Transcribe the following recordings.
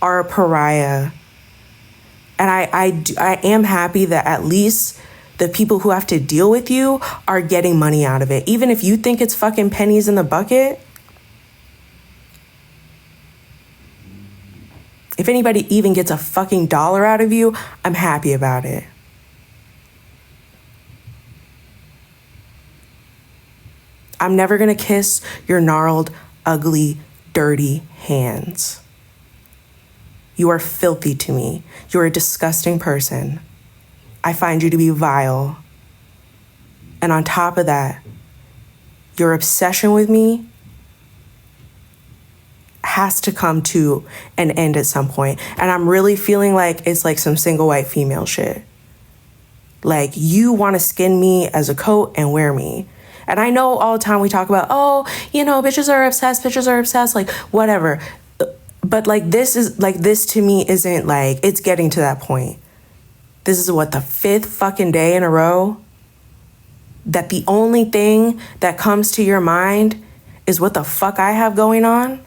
are a pariah. And I am happy that at least the people who have to deal with you are getting money out of it. Even if you think it's fucking pennies in the bucket, if anybody even gets a fucking dollar out of you, I'm happy about it. I'm never gonna kiss your gnarled, ugly, dirty hands. You are filthy to me. You're a disgusting person. I find you to be vile. And on top of that, your obsession with me has to come to an end at some point. And I'm really feeling like it's like some single white female shit. Like, you want to skin me as a coat and wear me. And I know all the time we talk about, oh, you know, bitches are obsessed, like, whatever. But like, this to me isn't like, it's getting to that point. This is what, the 5th fucking day in a row that the only thing that comes to your mind is what the fuck I have going on?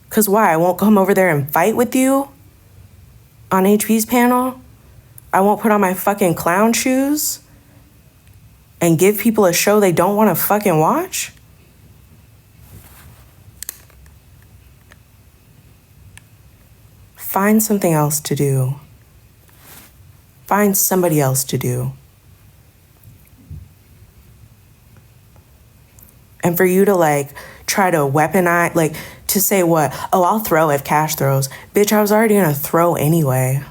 Because why? I won't come over there and fight with you on HP's panel? I won't put on my fucking clown shoes and give people a show they don't want to fucking watch? Find something else to do. Find somebody else to do. And for you to like try to weaponize, like to say what? Oh, I'll throw if Cash throws. Bitch, I was already gonna throw anyway.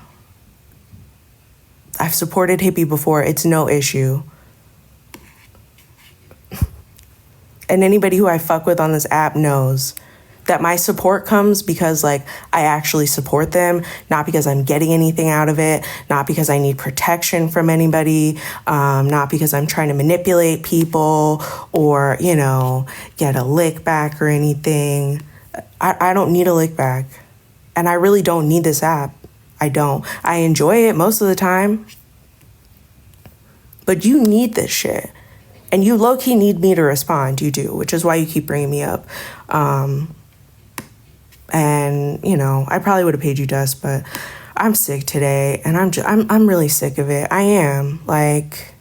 I've supported Hippie before. It's no issue. And anybody who I fuck with on this app knows that my support comes because like I actually support them, not because I'm getting anything out of it, not because I need protection from anybody, not because I'm trying to manipulate people or, you know, get a lick back or anything. I don't need a lick back. And I really don't need this app. I don't. I enjoy it most of the time. But you need this shit. And you low-key need me to respond. You do, which is why you keep bringing me up. And, you know, I probably would have paid you dust, but I'm sick today. And I'm really sick of it. I am. Like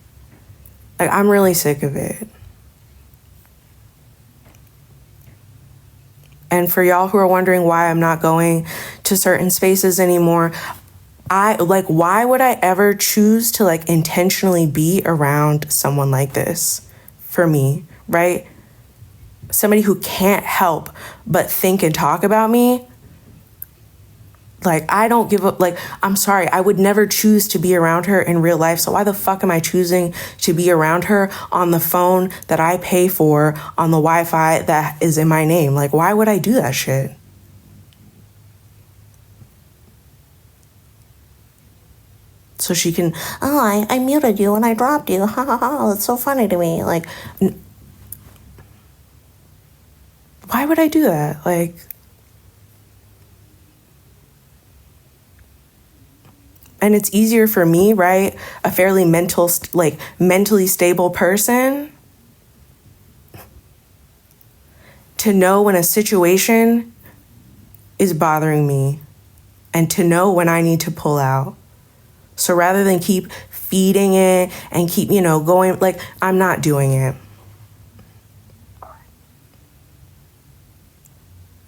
I'm really sick of it. And for y'all who are wondering why I'm not going to certain spaces anymore, why would I ever choose to like intentionally be around someone like this for me, right? Somebody who can't help but think and talk about me. Like, I don't give up. Like, I'm sorry, I would never choose to be around her in real life. So why the fuck am I choosing to be around her on the phone that I pay for, on the Wi-Fi that is in my name? Like, why would I do that shit? So she can, oh, I muted you and I dropped you. Ha ha ha, that's so funny to me. Like, why would I do that? Like, and it's easier for me, right? A fairly mentally stable person to know when a situation is bothering me and to know when I need to pull out. So rather than keep feeding it and keep, you know, going, like, I'm not doing it.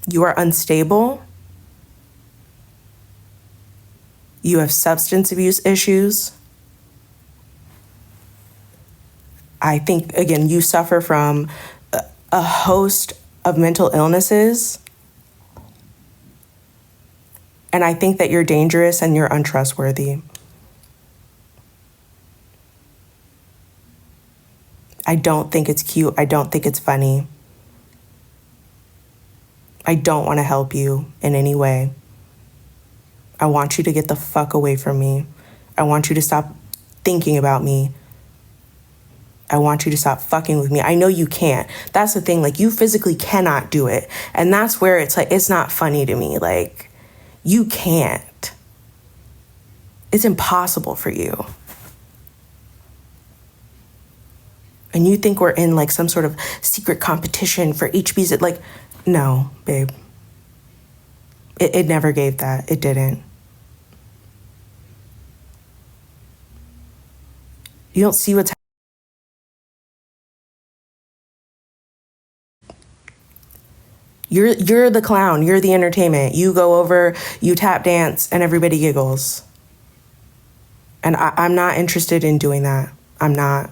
You are unstable. You have substance abuse issues. I think, again, you suffer from a host of mental illnesses. And I think that you're dangerous and you're untrustworthy. I don't think it's cute. I don't think it's funny. I don't want to help you in any way. I want you to get the fuck away from me. I want you to stop thinking about me. I want you to stop fucking with me. I know you can't. That's the thing. Like, you physically cannot do it. And that's where it's like, it's not funny to me. Like, you can't. It's impossible for you. And you think we're in like some sort of secret competition for HB's. Like, no, babe. It never gave that. It didn't. You don't see what's You're the clown. You're the entertainment. You go over, you tap dance, and everybody giggles. And I'm not interested in doing that. I'm not.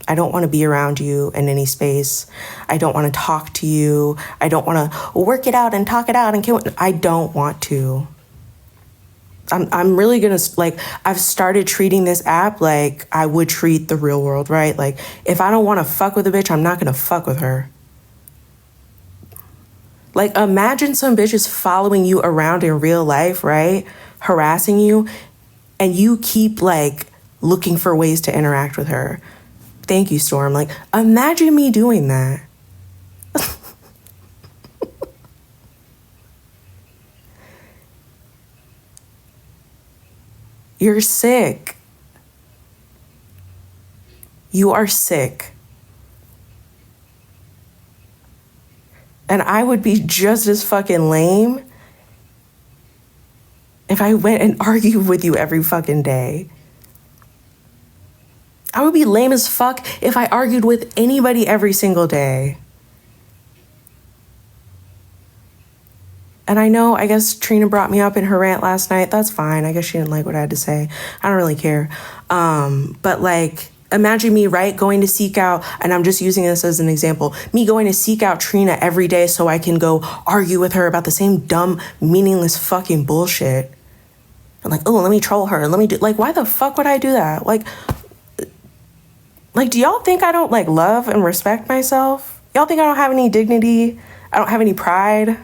I don't want to be around you in any space. I don't want to talk to you. I don't want to work it out and talk it out. I don't want to. I'm really going to, like, I've started treating this app like I would treat the real world, right? Like, if I don't want to fuck with a bitch, I'm not going to fuck with her. Like, imagine some bitches following you around in real life, right? Harassing you, and you keep, like, looking for ways to interact with her. Thank you, Storm. Like, imagine me doing that. You're sick. You are sick. And I would be just as fucking lame if I went and argued with you every fucking day. I would be lame as fuck if I argued with anybody every single day. And I know, I guess Trina brought me up in her rant last night. That's fine. I guess she didn't like what I had to say. I don't really care. But like, imagine me, right, going to seek out, and I'm just using this as an example, me going to seek out Trina every day so I can go argue with her about the same dumb, meaningless fucking bullshit. I'm like, oh, let me troll her. Let me do, like, why the fuck would I do that? Like, do y'all think I don't, like, love and respect myself? Y'all think I don't have any dignity? I don't have any pride?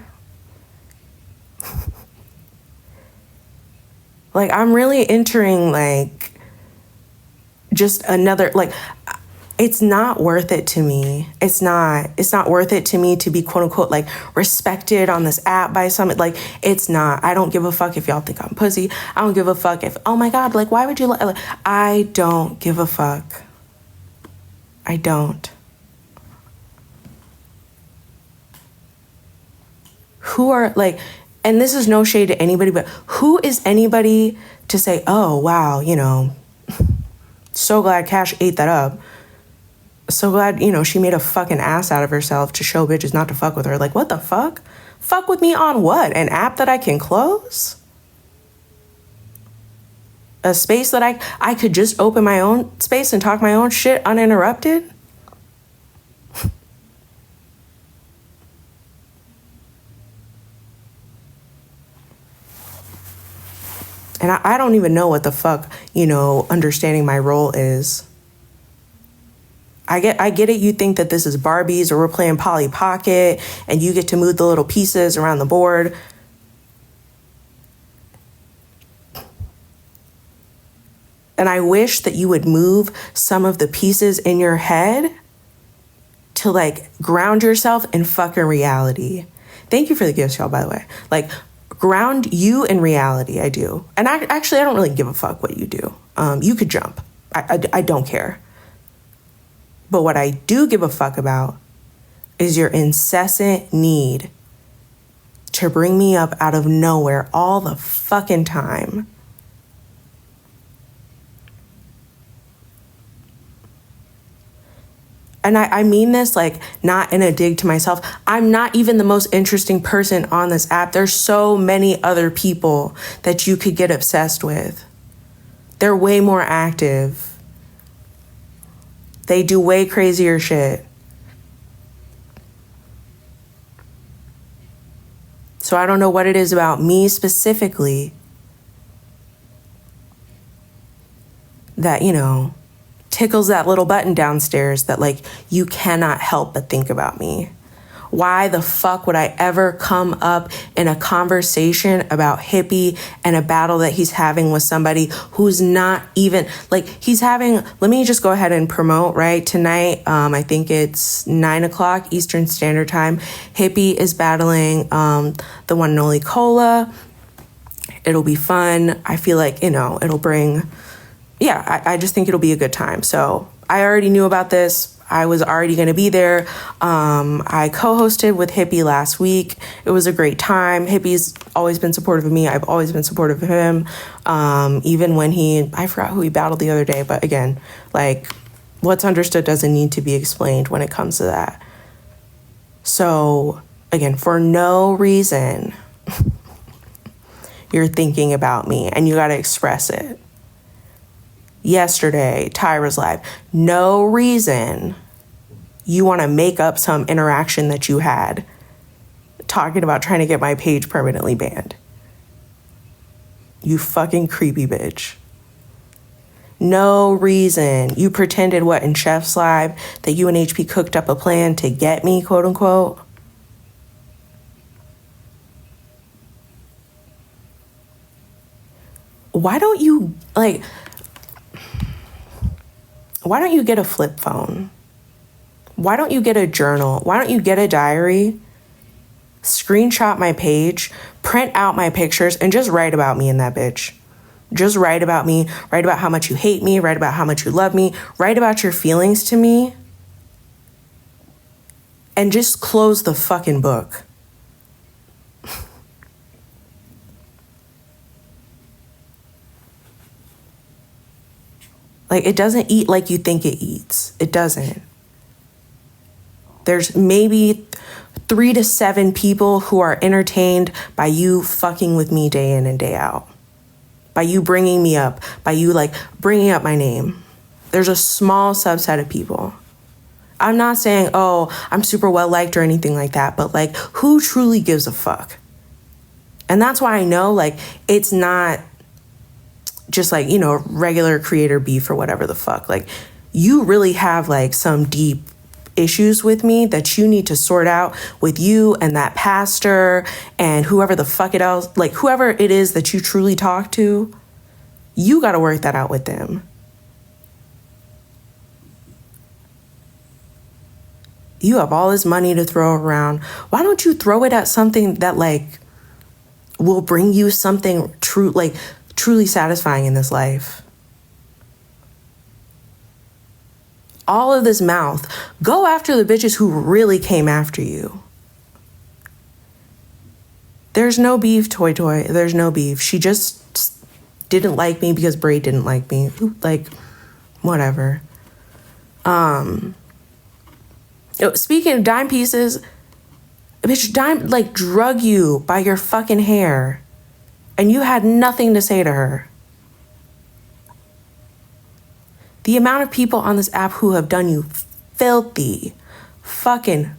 Like, I'm really entering, like, just another, like, it's not worth it to me. It's not worth it to me to be, quote unquote, like, respected on this app by some, like, it's not. I don't give a fuck if y'all think I'm pussy. I don't give a fuck if, oh my God, like, why would you, like, I don't give a fuck. I don't. Who are, like, and this is no shade to anybody, but who is anybody to say, oh, wow, you know, so glad Cash ate that up. So glad, you know, she made a fucking ass out of herself to show bitches not to fuck with her. Like, what the fuck? Fuck with me on what? An app that I can close? A space that I could just open my own space and talk my own shit uninterrupted? And I don't even know what the fuck, you know, understanding my role is. I get it. You think that this is Barbies or we're playing Polly Pocket and you get to move the little pieces around the board. And I wish that you would move some of the pieces in your head to, like, ground yourself in fucking reality. Thank you for the gifts, y'all, by the way. Like, ground you in reality. I do. And I don't really give a fuck what you do. You could jump. I don't care. But what I do give a fuck about is your incessant need to bring me up out of nowhere all the fucking time. And I mean this, like, not in a dig to myself. I'm not even the most interesting person on this app. There's so many other people that you could get obsessed with. They're way more active. They do way crazier shit. So I don't know what it is about me specifically that, you know, tickles that little button downstairs that, like, you cannot help but think about me. Why the fuck would I ever come up in a conversation about Hippie and a battle that he's having with somebody who's not even, like, he's having, let me just go ahead and promote, right? Tonight, I think it's 9:00 Eastern Standard Time. Hippie is battling the one and only Cola. It'll be fun. I feel like, you know, it'll bring, I just think it'll be a good time. So I already knew about this. I was already going to be there. I co-hosted with Hippie last week. It was a great time. Hippie's always been supportive of me. I've always been supportive of him. Even when I forgot who he battled the other day, but again, like, what's understood doesn't need to be explained when it comes to that. So again, for no reason, you're thinking about me and you got to express it. Yesterday, Tyra's live. No reason you want to make up some interaction that you had talking about trying to get my page permanently banned. You fucking creepy bitch. No reason you pretended in Chef's Live that you and HP cooked up a plan to get me, quote unquote. Why don't you get a flip phone? Why don't you get a journal? Why don't you get a diary? Screenshot my page, print out my pictures, and just write about me in that bitch. Just write about me, write about how much you hate me, write about how much you love me, write about your feelings to me, and just close the fucking book. Like, it doesn't eat like you think it eats. It doesn't. There's maybe 3 to 7 people who are entertained by you fucking with me day in and day out. By you bringing me up. By you, bringing up my name. There's a small subset of people. I'm not saying, oh, I'm super well liked or anything like that, but, who truly gives a fuck? And that's why I know, it's not just regular creator beef or whatever the fuck. You really have some deep issues with me that you need to sort out with you and that pastor and whoever the fuck whoever it is that you truly talk to. You got to work that out with them. You have all this money to throw around. Why don't you throw it at something that will bring you something truly satisfying in this life? All of this mouth, go after the bitches who really came after you. There's no beef, Toy. There's no beef. She just didn't like me because Braid didn't like me. Whatever. Speaking of dime pieces, bitch, Dime drug you by your fucking hair, and you had nothing to say to her. The amount of people on this app who have done you filthy, fucking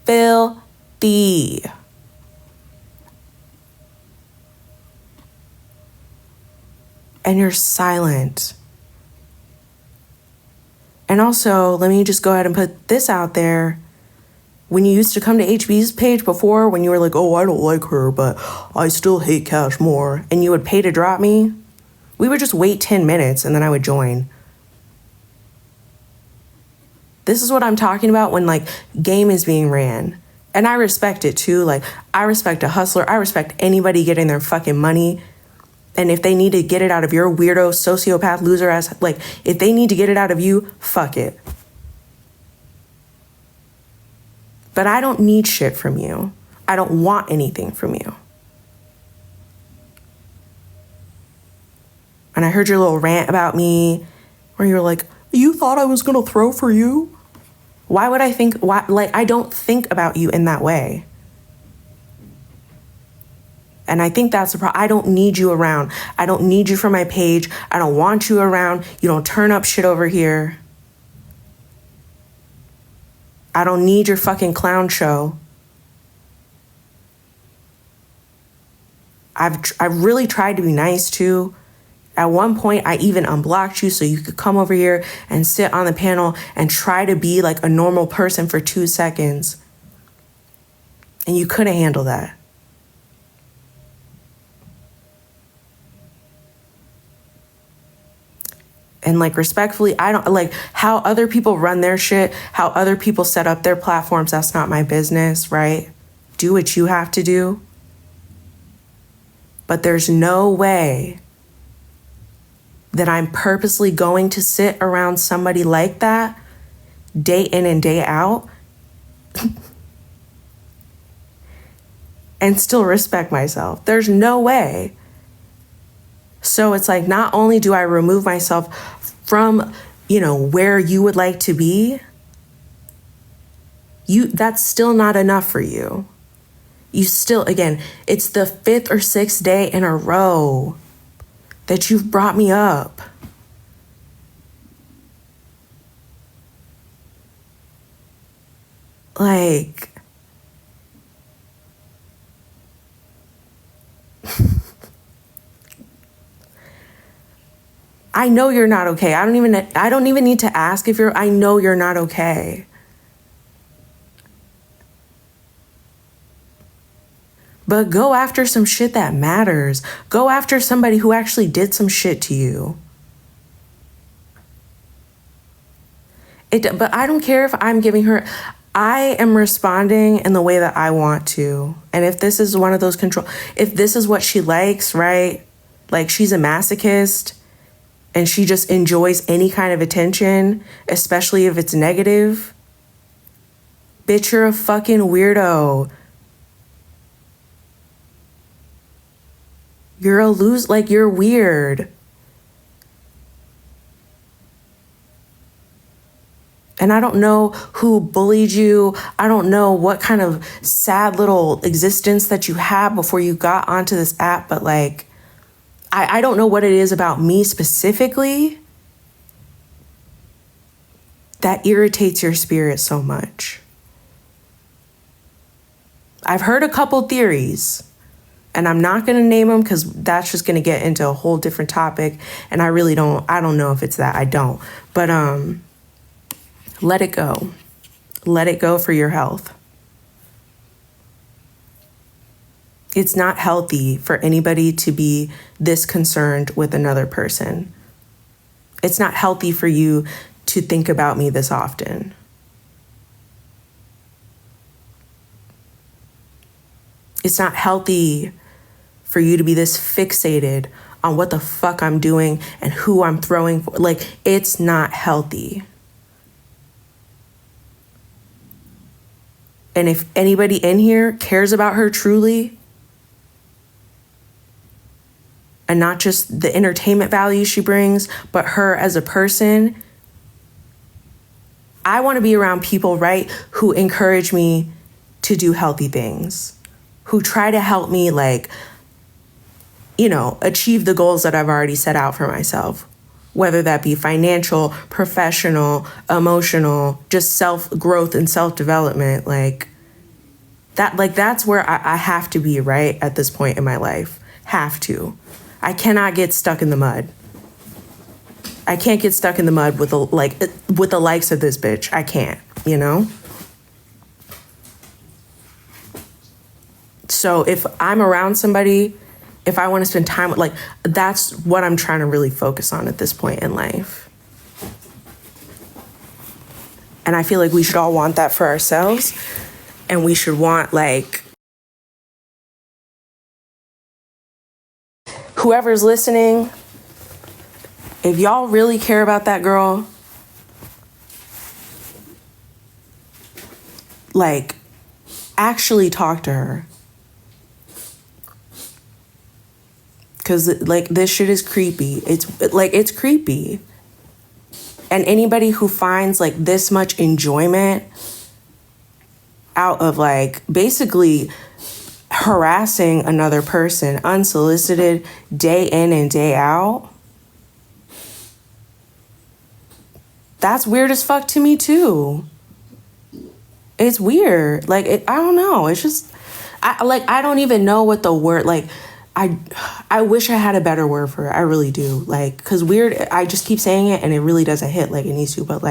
filthy. And you're silent. And also, let me just go ahead and put this out there. When you used to come to HB's page before, when you were like, oh, I don't like her, but I still hate Cash more, and you would pay to drop me, we would just wait 10 minutes and then I would join. This is what I'm talking about when game is being ran. And I respect it too. I respect a hustler. I respect anybody getting their fucking money. And if they need to get it out of your weirdo, sociopath, loser ass, if they need to get it out of you, fuck it. But I don't need shit from you. I don't want anything from you. And I heard your little rant about me where you were like, you thought I was going to throw for you? Why would I think, I don't think about you in that way. And I think that's the problem. I don't need you around. I don't need you for my page. I don't want you around. You don't turn up shit over here. I don't need your fucking clown show. I've really tried to be nice too. At one point, I even unblocked you so you could come over here and sit on the panel and try to be like a normal person for 2 seconds. And you couldn't handle that. And respectfully, I don't how other people run their shit, how other people set up their platforms. That's not my business, right? Do what you have to do. But there's no way that I'm purposely going to sit around somebody like that day in and day out and still respect myself? There's no way. So it's like, not only do I remove myself from, where you would like to be, that's still not enough for you. You still, again, it's the 5th or 6th day in a row that you've brought me up. Like, I know you're not okay. I don't even need to ask if I know you're not okay. But go after some shit that matters. Go after somebody who actually did some shit to you. But I don't care if I'm giving her, I am responding in the way that I want to. And if this is one of those if this is what she likes, right? Like, she's a masochist and she just enjoys any kind of attention, especially if it's negative. Bitch, you're a fucking weirdo. You're a you're weird. And I don't know who bullied you. I don't know what kind of sad little existence that you had before you got onto this app, but like, I don't know what it is about me specifically that irritates your spirit so much. I've heard a couple theories, and I'm not going to name them because that's just going to get into a whole different topic. And I don't know if it's that. I don't. But let it go. Let it go for your health. It's not healthy for anybody to be this concerned with another person. It's not healthy for you to think about me this often. It's not healthy for you to be this fixated on what the fuck I'm doing and who I'm throwing for. Like, it's not healthy. And if anybody in here cares about her truly, and not just the entertainment value she brings, but her as a person, I want to be around people, right, who encourage me to do healthy things, who try to help me, like, achieve the goals that I've already set out for myself, whether that be financial, professional, emotional, just self-growth and self-development. That's where I have to be, right, at this point in my life. Have to. I cannot get stuck in the mud. I can't get stuck in the mud with the likes of this bitch. I can't, So if I'm around somebody, if I want to spend time with, that's what I'm trying to really focus on at this point in life. And I feel like we should all want that for ourselves. And we should want, whoever's listening, if y'all really care about that girl, actually talk to her. Because, this shit is creepy. It's creepy. And anybody who finds, this much enjoyment out of, basically harassing another person unsolicited day in and day out, that's weird as fuck to me too. It's weird. I don't know. It's just, I don't even know what the word, I wish I had a better word for it. I really do. Because weird, I just keep saying it and it really doesn't hit like it needs to. But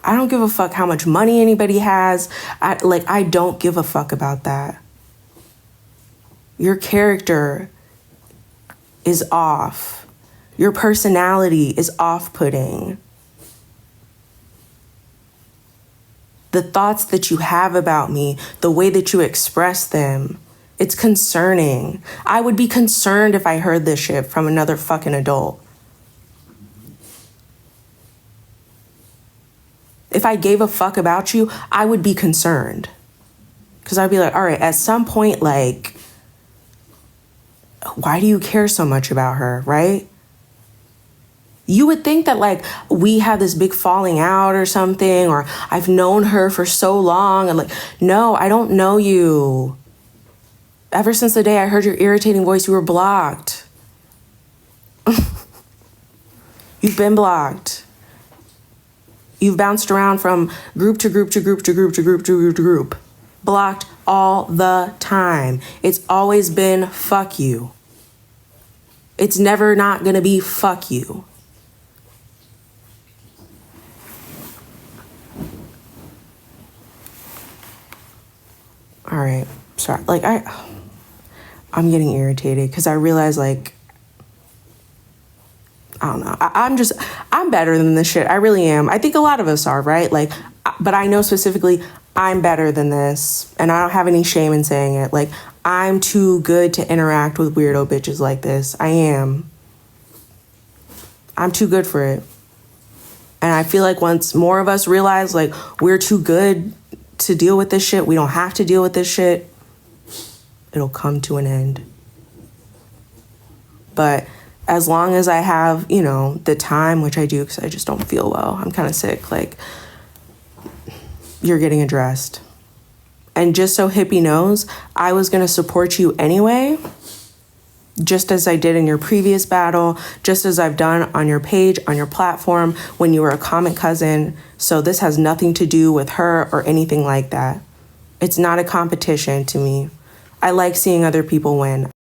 I don't give a fuck how much money anybody has. I don't give a fuck about that. Your character is off. Your personality is off-putting. The thoughts that you have about me, the way that you express them, it's concerning. I would be concerned if I heard this shit from another fucking adult. If I gave a fuck about you, I would be concerned. Because I'd be like, all right, at some point, like, why do you care so much about her, right? You would think that, like, we have this big falling out or something, or I've known her for so long. And like, no, I don't know you. Ever since the day I heard your irritating voice, you were blocked. You've been blocked. You've bounced around from group to group to group to group to group to group to group. Blocked all the time. It's always been fuck you. It's never not gonna be fuck you. All right, sorry. Like I'm getting irritated because I realize, like, I don't know. I'm better than this shit. I really am. I think a lot of us are, right? Like, but I know specifically I'm better than this, and I don't have any shame in saying it. Like, I'm too good to interact with weirdo bitches like this. I am. I'm too good for it. And I feel like once more of us realize, like, we're too good to deal with this shit, we don't have to deal with this shit, it'll come to an end. But as long as I have, you know, the time, which I do because I just don't feel well, I'm kind of sick, like, you're getting addressed. And just so Hippie knows, I was going to support you anyway, just as I did in your previous battle, just as I've done on your page, on your platform, when you were a comment cousin. So this has nothing to do with her or anything like that. It's not a competition to me. I like seeing other people win.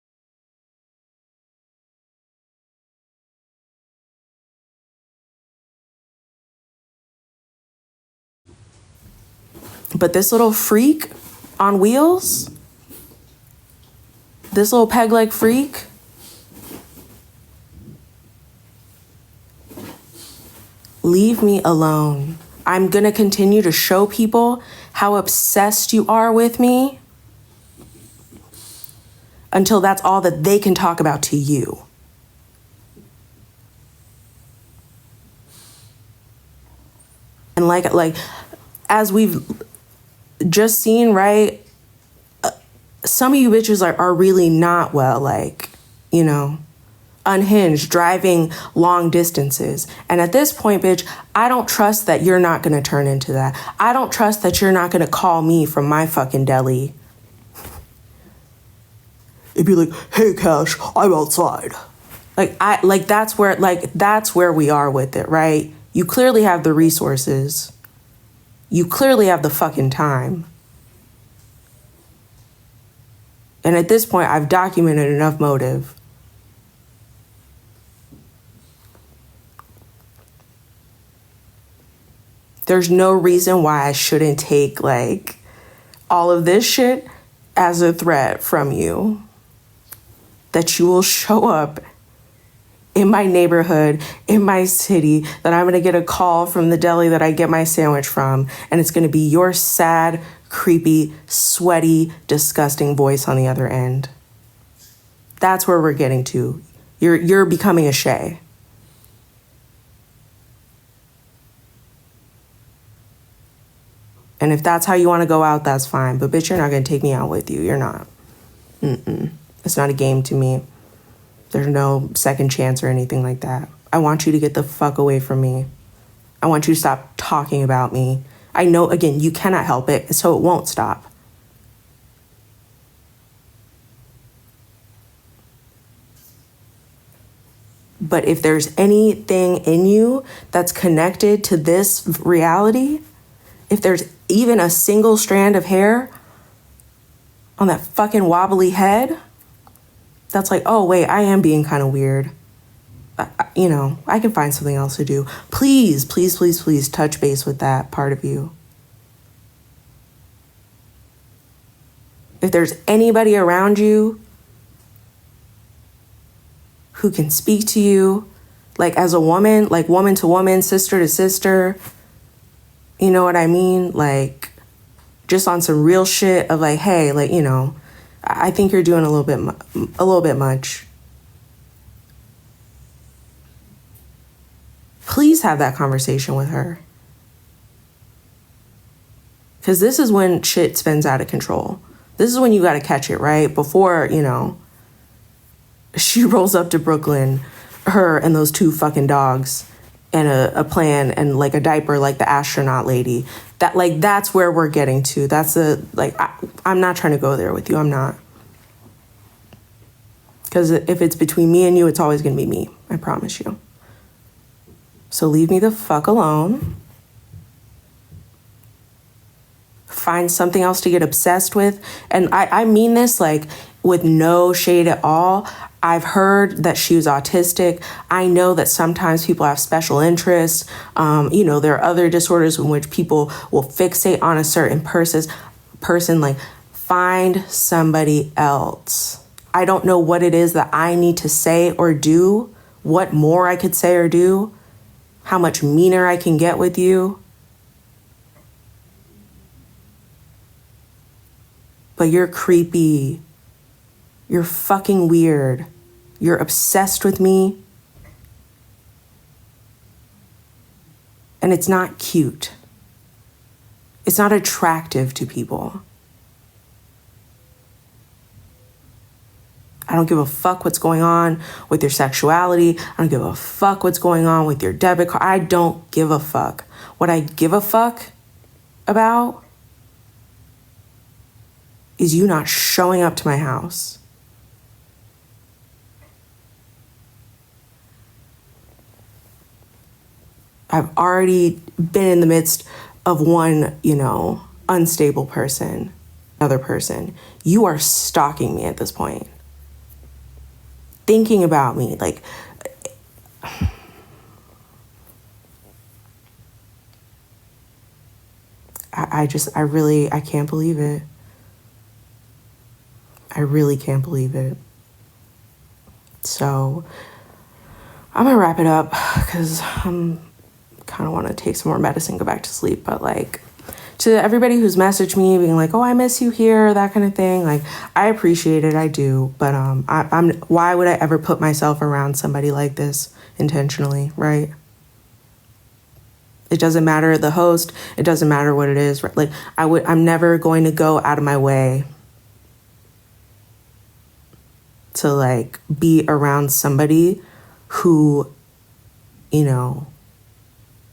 But this little freak on wheels, this little peg leg freak, leave me alone. I'm going to continue to show people how obsessed you are with me until that's all that they can talk about to you. And like as we've just seen, right? Some of you bitches are really not well, like, you know, unhinged, driving long distances. And at this point, bitch, I don't trust that you're not going to turn into that. I don't trust that you're not going to call me from my fucking deli. It'd be like, hey, Cash, I'm outside. That's where we are with it, right? You clearly have the resources. You clearly have the fucking time. And at this point, I've documented enough motive. There's no reason why I shouldn't take, like, all of this shit as a threat from you. That you will show up in my neighborhood, in my city, that I'm going to get a call from the deli that I get my sandwich from, and it's going to be your sad, creepy, sweaty, disgusting voice on the other end. That's where we're getting to. You're becoming a Shay. And if that's how you want to go out, that's fine. But bitch, you're not going to take me out with you. You're not. It's not a game to me. There's no second chance or anything like that. I want you to get the fuck away from me. I want you to stop talking about me. I know, again, you cannot help it, so it won't stop. But if there's anything in you that's connected to this reality, if there's even a single strand of hair on that fucking wobbly head, that's like, oh, wait, I am being kind of weird. I can find something else to do. Please, please, please, please touch base with that part of you. If there's anybody around you who can speak to you, like as a woman, like woman to woman, sister to sister, you know what I mean? Like, just on some real shit of like, hey, like, I think you're doing a little bit much. Please have that conversation with her. Because this is when shit spins out of control. This is when you got to catch it, right? Before, she rolls up to Brooklyn, her and those 2 fucking dogs, and a plan and like a diaper like the astronaut lady. That's where we're getting to. That's I'm not trying to go there with you. I'm not. Because if it's between me and you, it's always going to be me. I promise you. So leave me the fuck alone. Find something else to get obsessed with. And I mean this like with no shade at all. I've heard that she was autistic. I know that sometimes people have special interests. There are other disorders in which people will fixate on a certain person. Like, find somebody else. I don't know what it is that I need to say or do, what more I could say or do, how much meaner I can get with you. But you're creepy. You're fucking weird. You're obsessed with me. And it's not cute. It's not attractive to people. I don't give a fuck what's going on with your sexuality. I don't give a fuck what's going on with your debit card. I don't give a fuck. What I give a fuck about is you not showing up to my house. I've already been in the midst of one, unstable person, another person. You are stalking me at this point. Thinking about me, like, I can't believe it. I really can't believe it. So I'm gonna wrap it up because I'm kind of want to take some more medicine, go back to sleep. But like, to everybody who's messaged me being like, oh, I miss you here, that kind of thing, like, I appreciate it, I do. But why would I ever put myself around somebody like this intentionally, right? It doesn't matter the host, it doesn't matter what it is. Like, I'm never going to go out of my way to like be around somebody who,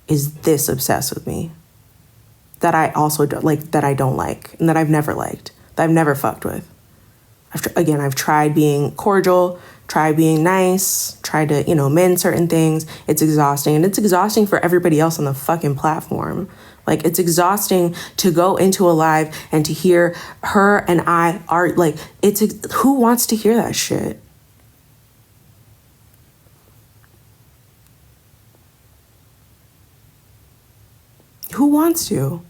is this obsessed with me. That I also don't like, that I don't like, and that I've never liked, that I've never fucked with. I've tried being cordial, tried being nice, tried to, mend certain things. It's exhausting, and it's exhausting for everybody else on the fucking platform. Like, it's exhausting to go into a live and to hear her and I are like, who wants to hear that shit? Who wants to?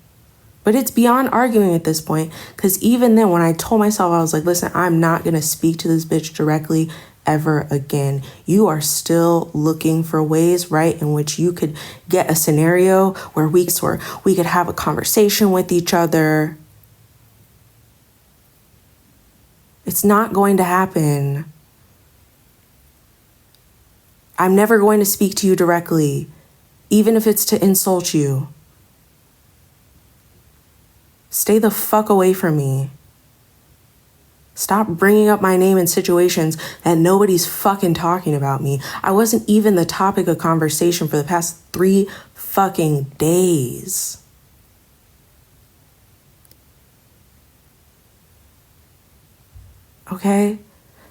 But it's beyond arguing at this point, because even then, when I told myself, I was like, listen, I'm not going to speak to this bitch directly ever again. You are still looking for ways, right, in which you could get a scenario where we could have a conversation with each other. It's not going to happen. I'm never going to speak to you directly, even if it's to insult you. Stay the fuck away from me. Stop bringing up my name in situations that nobody's fucking talking about me. I wasn't even the topic of conversation for the past 3 fucking days. Okay?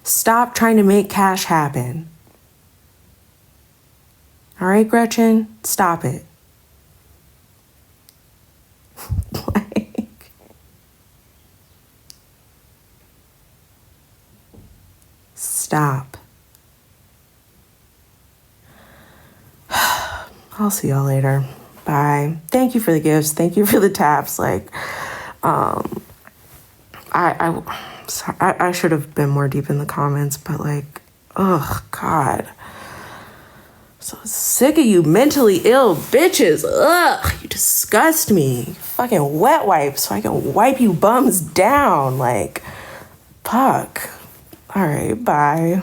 Stop trying to make cash happen. All right, Gretchen? Stop it. Stop. I'll see y'all later. Bye. Thank you for the gifts. Thank you for the taps. Like, I should have been more deep in the comments, but like, oh God. So sick of you mentally ill bitches. Ugh, you disgust me. Fucking wet wipe so I can wipe you bums down. Like, fuck. All right, bye.